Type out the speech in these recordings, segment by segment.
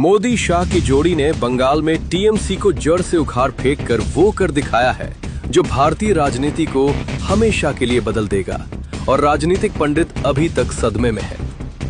मोदी शाह की जोड़ी ने बंगाल में टीएमसी को जड़ से उखाड़ फेंक कर वो कर दिखाया है जो भारतीय राजनीति को हमेशा के लिए बदल देगा और राजनीतिक पंडित अभी तक सदमे में है।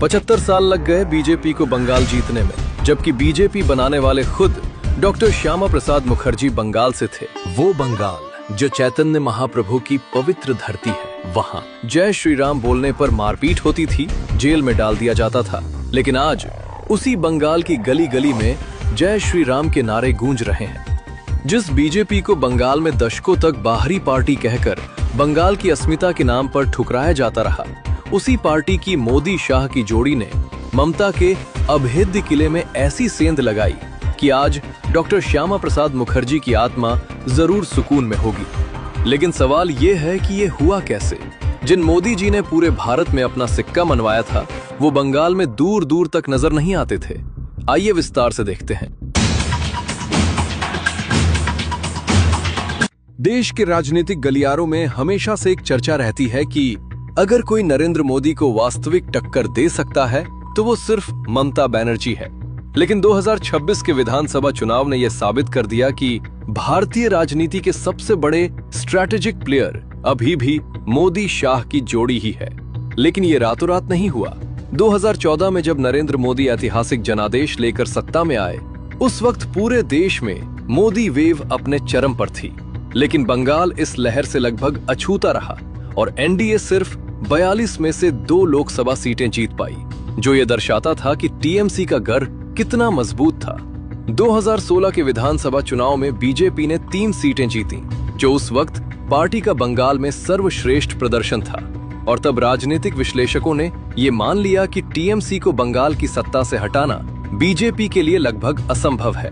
75 साल लग गए बीजेपी को बंगाल जीतने में, जबकि बीजेपी बनाने वाले खुद डॉक्टर श्यामा प्रसाद मुखर्जी बंगाल से थे। वो बंगाल जो चैतन्य महाप्रभु की पवित्र धरती है, वहाँ जय श्री राम बोलने पर मारपीट होती थी, जेल में डाल दिया जाता था। लेकिन आज उसी बंगाल की गली गली में जय श्री राम के नारे गूंज रहे हैं। जिस बीजेपी को बंगाल में दशकों तक बाहरी पार्टी कहकर बंगाल की अस्मिता के नाम पर ठुकराया जाता रहा, उसी पार्टी की मोदी शाह की जोड़ी ने ममता के अभेद्य किले में ऐसी सेंध लगाई कि आज डॉक्टर श्यामा प्रसाद मुखर्जी की आत्मा जरूर सुकून में होगी। लेकिन सवाल ये है कि ये हुआ कैसे? जिन मोदी जी ने पूरे भारत में अपना सिक्का मनवाया था, वो बंगाल में दूर दूर तक नजर नहीं आते थे। आइए विस्तार से देखते हैं। देश के राजनीतिक गलियारों में हमेशा से एक चर्चा रहती है कि अगर कोई नरेंद्र मोदी को वास्तविक टक्कर दे सकता है तो वो सिर्फ ममता बनर्जी है। लेकिन 2026 के विधानसभा चुनाव ने यह साबित कर दिया कि भारतीय राजनीति के सबसे बड़े स्ट्रैटेजिक प्लेयर अभी भी मोदी शाह की जोड़ी ही है। लेकिन ये रातों रात नहीं हुआ। 2014 में जब नरेंद्र मोदी ऐतिहासिक जनादेश लेकर सत्ता में आए, उस वक्त पूरे देश में मोदी वेव अपने चरम पर थी। लेकिन बंगाल इस लहर से लगभग अछूता रहा और एनडीए सिर्फ 42 में से 2 लोकसभा सीटें जीत पाई, जो ये दर्शाता था कि टीएमसी का घर कितना मजबूत था। 2016 के विधानसभा चुनाव में बीजेपी ने 3 सीटें जीती, जो उस वक्त पार्टी का बंगाल में सर्वश्रेष्ठ प्रदर्शन था। और तब राजनीतिक विश्लेषकों ने ये मान लिया कि टीएमसी को बंगाल की सत्ता से हटाना बीजेपी के लिए लगभग असंभव है।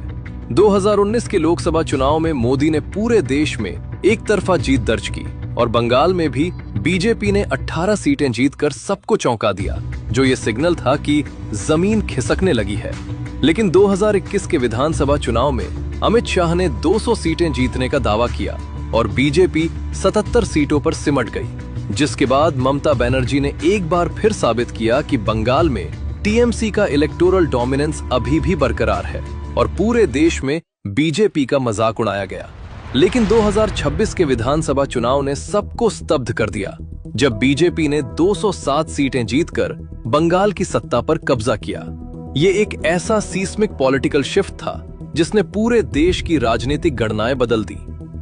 2019 के लोकसभा चुनाव में मोदी ने पूरे देश में एक तरफा जीत दर्ज की और बंगाल में भी बीजेपी ने 18 सीटें जीतकर सबको चौंका दिया, जो ये सिग्नल था कि जमीन खिसकने लगी है। लेकिन 2021 के विधानसभा चुनाव में अमित शाह ने 200 सीटें जीतने का दावा किया और बीजेपी 77 सीटों पर सिमट गई, जिसके बाद ममता बनर्जी ने एक बार फिर साबित किया कि बंगाल में टीएमसी का इलेक्टोरल डोमिनेंस अभी भी बरकरार है और पूरे देश में बीजेपी का मजाक उड़ाया गया। लेकिन 2026 के विधानसभा चुनाव ने सबको स्तब्ध कर दिया, जब बीजेपी ने 207 सीटें जीतकर बंगाल की सत्ता पर कब्जा किया। ये एक ऐसा सीस्मिक पॉलिटिकल शिफ्ट था जिसने पूरे देश की राजनीतिक गणनाएं बदल दी।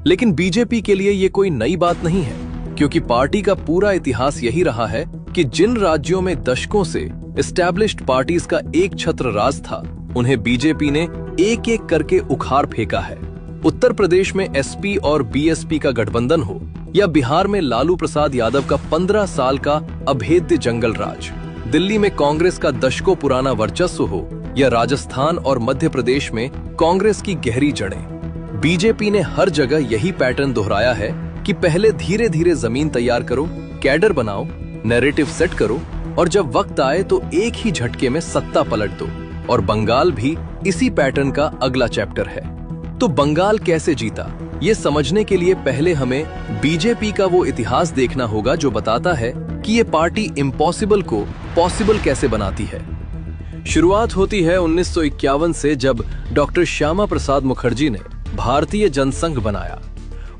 लेकिन बीजेपी के लिए ये कोई नई बात नहीं है, क्योंकि पार्टी का पूरा इतिहास यही रहा है कि जिन राज्यों में दशकों से एस्टैब्लिश्ड पार्टीज का एक छत्र राज था, उन्हें बीजेपी ने एक एक करके उखाड़ फेंका है। उत्तर प्रदेश में एसपी और बीएसपी का गठबंधन हो या बिहार में लालू प्रसाद यादव का 15 साल का अभेद्य जंगल राज, दिल्ली में कांग्रेस का दशकों पुराना वर्चस्व हो या राजस्थान और मध्य प्रदेश में कांग्रेस की गहरी जड़ें, बीजेपी ने हर जगह यही पैटर्न दोहराया है कि पहले धीरे धीरे जमीन तैयार करो, कैडर बनाओ, नैरेटिव सेट करो और जब वक्त आए तो एक ही झटके में सत्ता पलट दो। और बंगाल भी इसी पैटर्न का अगला चैप्टर है। तो बंगाल कैसे जीता, ये समझने के लिए पहले हमें बीजेपी का वो इतिहास देखना होगा जो बताता है कि ये पार्टी इम्पॉसिबल को पॉसिबल कैसे बनाती है। शुरुआत होती है 1951 से, जब डॉक्टर श्यामा प्रसाद मुखर्जी ने भारतीय जनसंघ बनाया।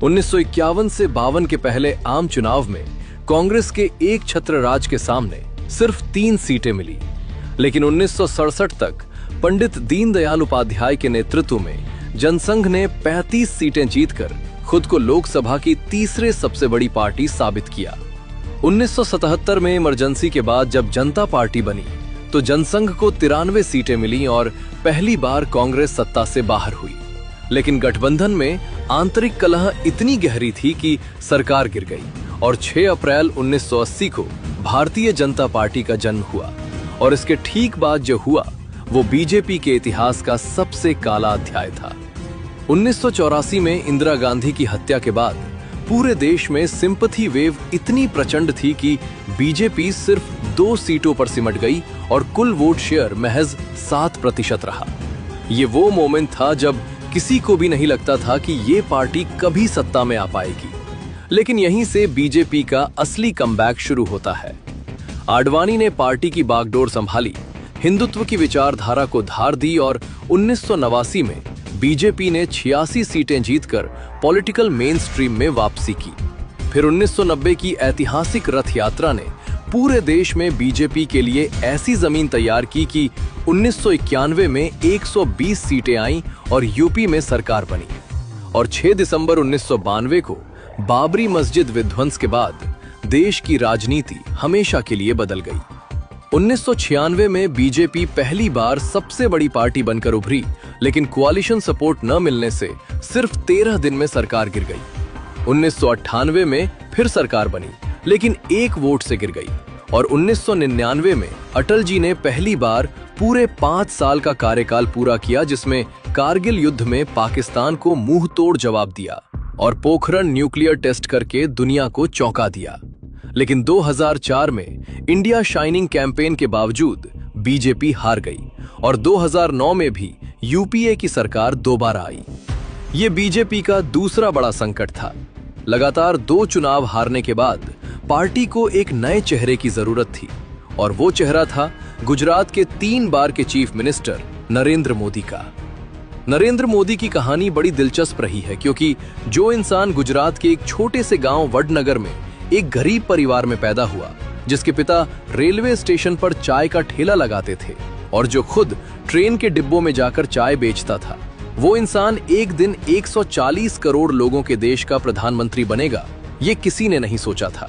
1951 से 52 के पहले आम चुनाव में कांग्रेस के एक छत्र राज के सामने सिर्फ 3 सीटें मिली। लेकिन 1967 तक पंडित दीनदयाल उपाध्याय के नेतृत्व में जनसंघ ने 35 सीटें जीतकर खुद को लोकसभा की तीसरे सबसे बड़ी पार्टी साबित किया। 1977 में इमरजेंसी के बाद जब जनता पार्टी बनी तो जनसंघ को 93 सीटें मिली और पहली बार कांग्रेस सत्ता से बाहर हुई। लेकिन गठबंधन में आंतरिक कलह इतनी गहरी थी कि सरकार गिर गई और 6 अप्रैल 1980 को भारतीय जनता पार्टी का जन्म हुआ। और इसके ठीक बाद जो हुआ वो बीजेपी के इतिहास का सबसे काला अध्याय था। 1984 में इंदिरा गांधी की हत्या के बाद पूरे देश में सिंपैथी वेव इतनी प्रचंड थी कि बीजेपी सिर्फ 2 सीटों पर सिमट गई और कुल वोट शेयर महज 7% रहा। ये वो मोमेंट था जब किसी को भी नहीं लगता था कि ये पार्टी कभी सत्ता में आ पाएगी। लेकिन यहीं से बीजेपी का असली कमबैक शुरू होता है। आडवाणी ने पार्टी की बागडोर संभाली, हिंदुत्व की विचारधारा को धार दी और 1989 में बीजेपी ने 86 सीटें जीतकर पॉलिटिकल मेन स्ट्रीम में वापसी की। फिर 1990 की ऐतिहासिक रथ यात्रा ने पूरे देश में बीजेपी के लिए ऐसी जमीन तैयार की कि 1991 में 120 सीटें आईं और यूपी में सरकार बनी। और 6 दिसंबर 1992 को बाबरी मस्जिद विध्वंस के बाद देश की राजनीति हमेशा के लिए बदल गई। 1996 में बीजेपी पहली बार सबसे बड़ी पार्टी बनकर उभरी, लेकिन कोalition सपोर्ट न मिलने से सिर्फ 13 दिन में सरकार गिर गई। 1998 में फिर सरकार बनी, लेकिन 1 वोट से गिर गई। और 1999 में अटल जी ने पहली बार पूरे 5 साल का कार्यकाल पूरा किया, जिसमें कारगिल युद्ध में पाकिस्तान को मुंह तोड़ जवाब दिया और पोखरण न्यूक्लियर टेस्ट करके दुनिया को चौंका दिया। लेकिन 2004 में इंडिया शाइनिंग कैंपेन के बावजूद बीजेपी हार गई और 2009 में भी यूपीए की सरकार दोबारा आई। ये बीजेपी का दूसरा बड़ा संकट था। लगातार 2 चुनाव हारने के बाद पार्टी को एक नए चेहरे की जरूरत थी, और वो चेहरा था गुजरात के 3 बार के चीफ मिनिस्टर नरेंद्र मोदी का। नरेंद्र मोदी की कहानी बड़ी दिलचस्प रही है, क्योंकि जो इंसान गुजरात के एक छोटे से गांव वडनगर में एक गरीब परिवार में पैदा हुआ, जिसके पिता रेलवे स्टेशन पर चाय का ठेला लगाते थे और जो खुद ट्रेन के डिब्बों में जाकर चाय बेचता था, वो इंसान एक दिन 140 करोड़ लोगों के देश का प्रधानमंत्री बनेगा, ये किसी ने नहीं सोचा था।